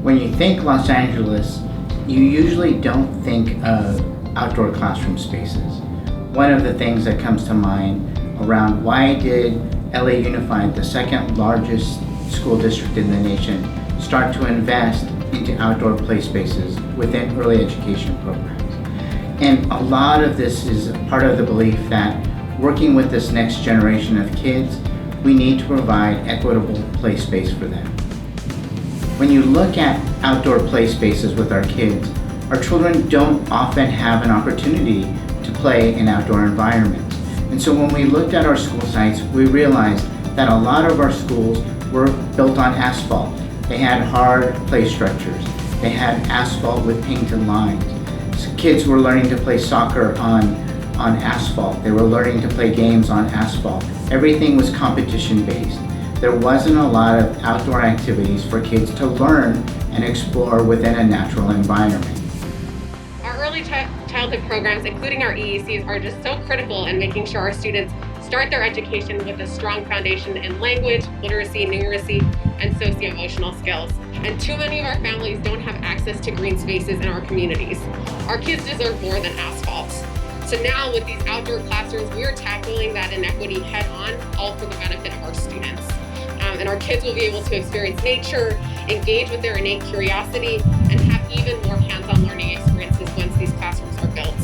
When you think Los Angeles, you usually don't think of outdoor classroom spaces. One of the things that comes to mind around why did LA Unified, the second largest school district in the nation, start to invest into outdoor play spaces within early education programs. And a lot of this is part of the belief that working with this next generation of kids, we need to provide equitable play space for them. When you look at outdoor play spaces with our kids, our children don't often have an opportunity to play in outdoor environments. And so when we looked at our school sites, we realized that a lot of our schools were built on asphalt. They had hard play structures. They had asphalt with painted lines. So kids were learning to play soccer on asphalt. They were learning to play games on asphalt. Everything was competition based. There wasn't a lot of outdoor activities for kids to learn and explore within a natural environment. Our early childhood programs, including our EECs, are just so critical in making sure our students start their education with a strong foundation in language, literacy, numeracy, and socio-emotional skills. And too many of our families don't have access to green spaces in our communities. Our kids deserve more than asphalt. So now with these outdoor classrooms, we are tackling that inequity head on, all for the benefit of our students. And our kids will be able to experience nature, engage with their innate curiosity, and have even more hands-on learning experiences once these classrooms are built.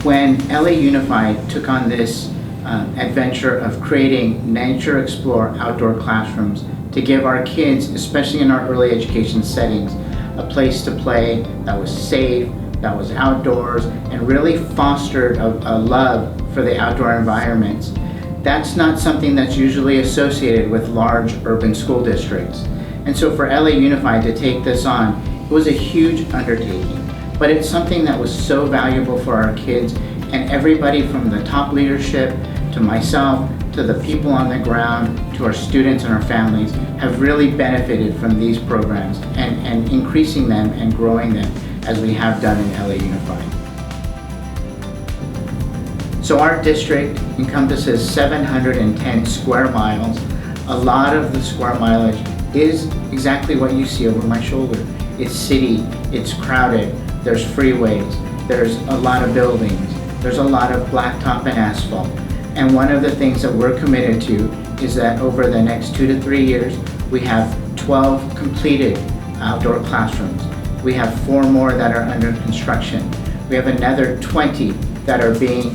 When LA Unified took on this adventure of creating Nature Explore outdoor classrooms to give our kids, especially in our early education settings, a place to play that was safe, that was outdoors, and really fostered a love for the outdoor environments. That's not something that's usually associated with large urban school districts. And so for LA Unified to take this on, it was a huge undertaking, but it's something that was so valuable for our kids, and everybody from the top leadership to myself, to the people on the ground, to our students and our families have really benefited from these programs and increasing them and growing them as we have done in LA Unified. So our district encompasses 710 square miles. A lot of the square mileage is exactly what you see over my shoulder. It's city, it's crowded, there's freeways, there's a lot of buildings, there's a lot of blacktop and asphalt. And one of the things that we're committed to is that over the next 2 to 3 years, we have 12 completed outdoor classrooms. We have 4 more that are under construction. We have another 20 that are being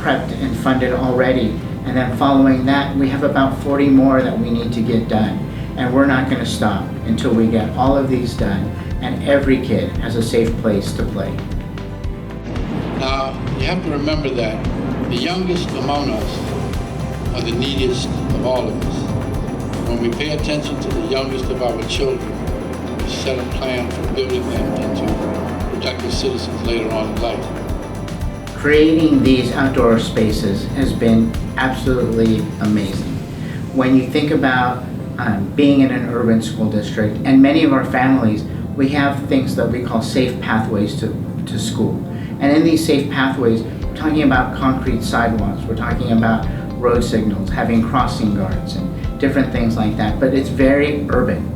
prepped and funded already. And then following that, we have about 40 more that we need to get done. And we're not going to stop until we get all of these done and every kid has a safe place to play. Now, you have to remember that the youngest among us are the neediest of all of us. When we pay attention to the youngest of our children, we set a plan for building them into productive citizens later on in life. Creating these outdoor spaces has been absolutely amazing. When you think about being in an urban school district, and many of our families, we have things that we call safe pathways to school. And in these safe pathways, we're talking about concrete sidewalks, we're talking about road signals, having crossing guards and different things like that, but it's very urban.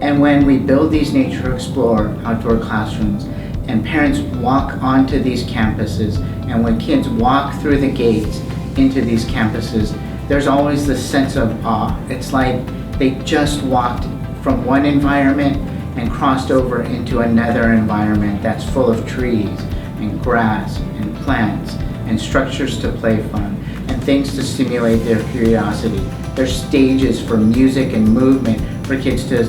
And when we build these Nature Explore outdoor classrooms and parents walk onto these campuses, and when kids walk through the gates into these campuses, there's always this sense of awe. It's like they just walked from one environment and crossed over into another environment that's full of trees and grass and plants and structures to play from and things to stimulate their curiosity. There's stages for music and movement for kids to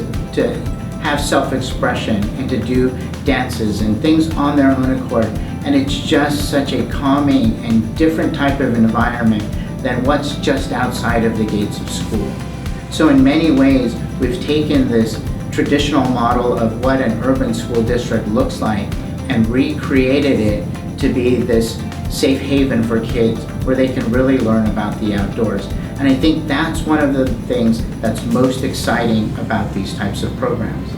have self-expression and to do dances and things on their own accord. And it's just such a calming and different type of environment than what's just outside of the gates of school. So in many ways, we've taken this traditional model of what an urban school district looks like and recreated it to be this safe haven for kids where they can really learn about the outdoors. And I think that's one of the things that's most exciting about these types of programs.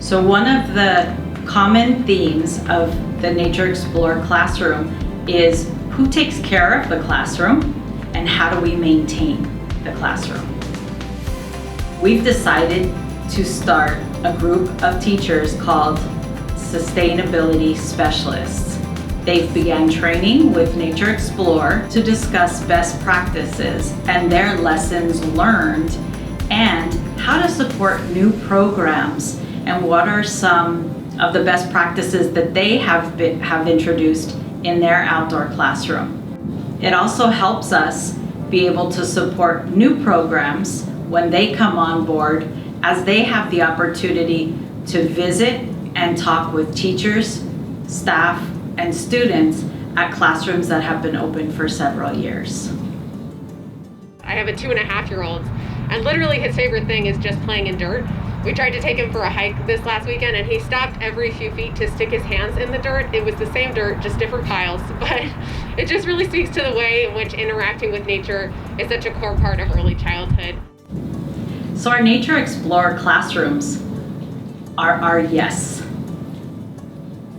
So one of the common themes of the Nature Explore classroom is who takes care of the classroom and how do we maintain the classroom. we've decided to start a group of teachers called Sustainability Specialists. They've began training with Nature Explorer to discuss best practices and their lessons learned and how to support new programs and what are some of the best practices that they have introduced in their outdoor classroom. It also helps us be able to support new programs when they come on board, as they have the opportunity to visit and talk with teachers, staff, and students at classrooms that have been open for several years. I have a 2.5-year-old, and literally his favorite thing is just playing in dirt. We tried to take him for a hike this last weekend, and he stopped every few feet to stick his hands in the dirt. It was the same dirt, just different piles, but it just really speaks to the way in which interacting with nature is such a core part of early childhood. So our Nature Explorer classrooms are our yes.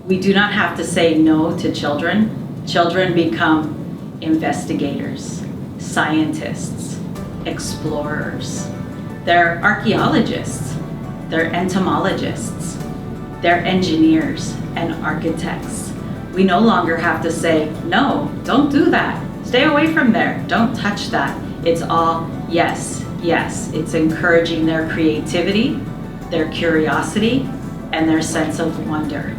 We do not have to say no to children. Children become investigators, scientists, explorers. They're archaeologists, they're entomologists, they're engineers and architects. We no longer have to say, no, don't do that. Stay away from there, don't touch that. It's all yes, yes. It's encouraging their creativity, their curiosity, and their sense of wonder.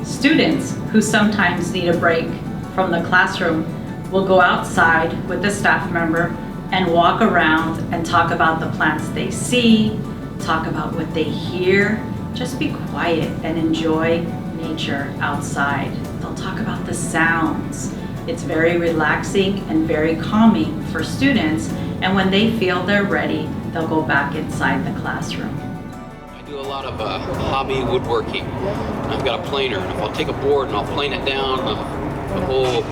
Students who sometimes need a break from the classroom will go outside with a staff member and walk around and talk about the plants they see, talk about what they hear. Just be quiet and enjoy nature outside. They'll talk about the sounds. It's very relaxing and very calming for students, and when they feel they're ready, they'll go back inside the classroom. I do a lot of hobby woodworking. I've got a planer, and if I'll take a board and I'll plane it down, the whole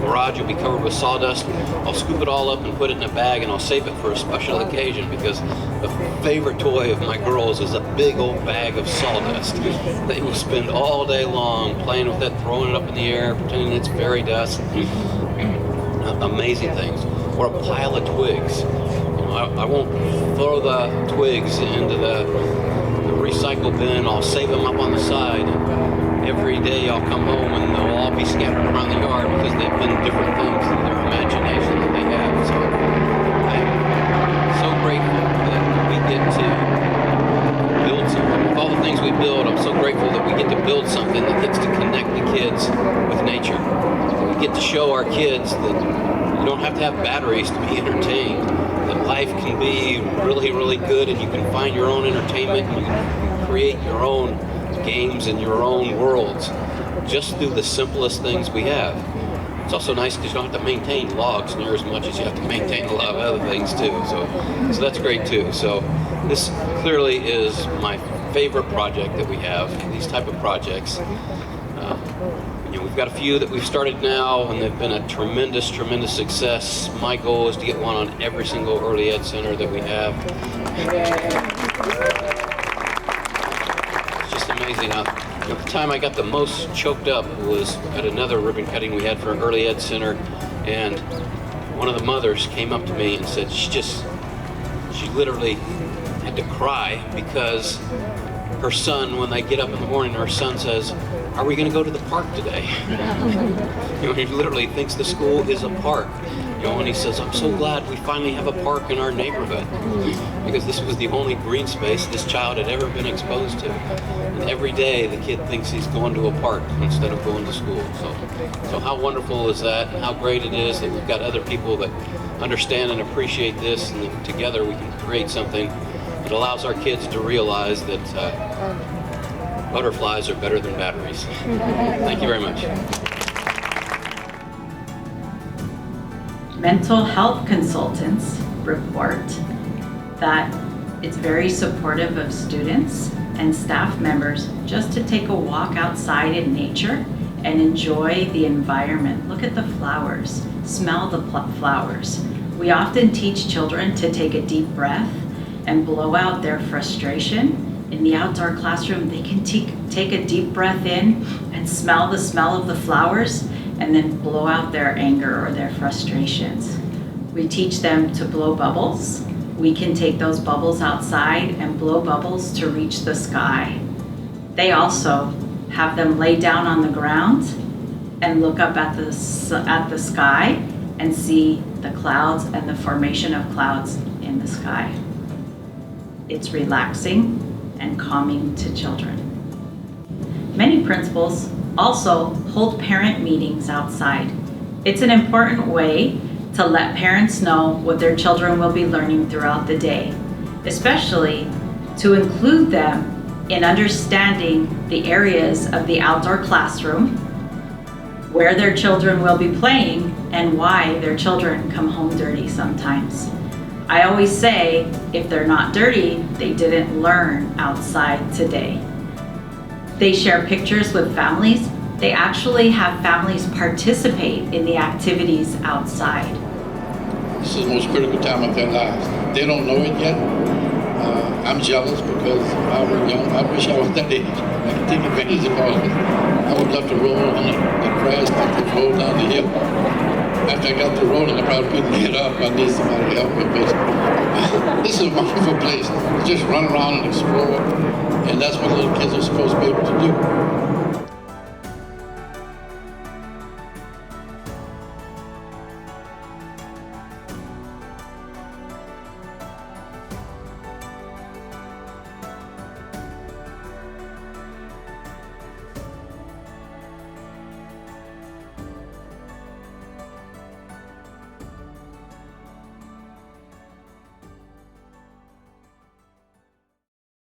garage will be covered with sawdust. I'll scoop it all up and put it in a bag, and I'll save it for a special occasion, because the favorite toy of my girls is a big old bag of sawdust. They will spend all day long playing with it, throwing it up in the air, pretending it's fairy dust. Amazing things. Or a pile of twigs. I won't throw the twigs into the recycle bin. I'll save them up on the side. And every day I'll come home and they'll all be scattered around the yard because they've been different things in their imagination that they have. So I'm so grateful that we get to build something. With all the things we build, I'm so grateful that we get to build something that gets to connect the kids with nature. We get to show our kids that you don't have to have batteries to be entertained. That life can be really, really good, and you can find your own entertainment, and you can create your own games and your own worlds just through the simplest things we have. It's also nice because you don't have to maintain logs near as much as you have to maintain a lot of other things too. So that's great too. So this clearly is my favorite project that we have, these type of projects. We've got a few that we've started now, and they've been a tremendous, tremendous success. My goal is to get one on every single early ed center that we have. It's just amazing. The time I got the most choked up was at another ribbon cutting we had for an early ed center, and one of the mothers came up to me and said she literally had to cry because her son, when they get up in the morning, her son says, "Are we going to go to the park today?" He literally thinks the school is a park. And he says, "I'm so glad we finally have a park in our neighborhood," because this was the only green space this child had ever been exposed to. And every day the kid thinks he's going to a park instead of going to school. So how wonderful is that, and how great it is that we've got other people that understand and appreciate this, and that together we can create something that allows our kids to realize that butterflies are better than batteries. Thank you very much. Mental health consultants report that it's very supportive of students and staff members just to take a walk outside in nature and enjoy the environment. Look at the flowers, smell the flowers. We often teach children to take a deep breath and blow out their frustration. In the outdoor classroom, they can take a deep breath in and smell the smell of the flowers and then blow out their anger or their frustrations. We teach them to blow bubbles We can take those bubbles outside and blow bubbles to reach the sky. They also have them lay down on the ground and look up at the sky and see the clouds and the formation of clouds in the sky. It's relaxing and calming to children. Many principals also hold parent meetings outside. It's an important way to let parents know what their children will be learning throughout the day, especially to include them in understanding the areas of the outdoor classroom, where their children will be playing, and why their children come home dirty sometimes. I always say, if they're not dirty, they didn't learn outside today. They share pictures with families. They actually have families participate in the activities outside. This is the most critical time of their lives. They don't know it yet. I'm jealous because I was young. I wish I was that age. I could take advantage of all of it. I would love to roll on the grass, like to roll down the hill. After I got to rolling, I probably couldn't get up. I need somebody to help me. But this is a wonderful place. Just run around and explore. And that's what little kids are supposed to be able to do.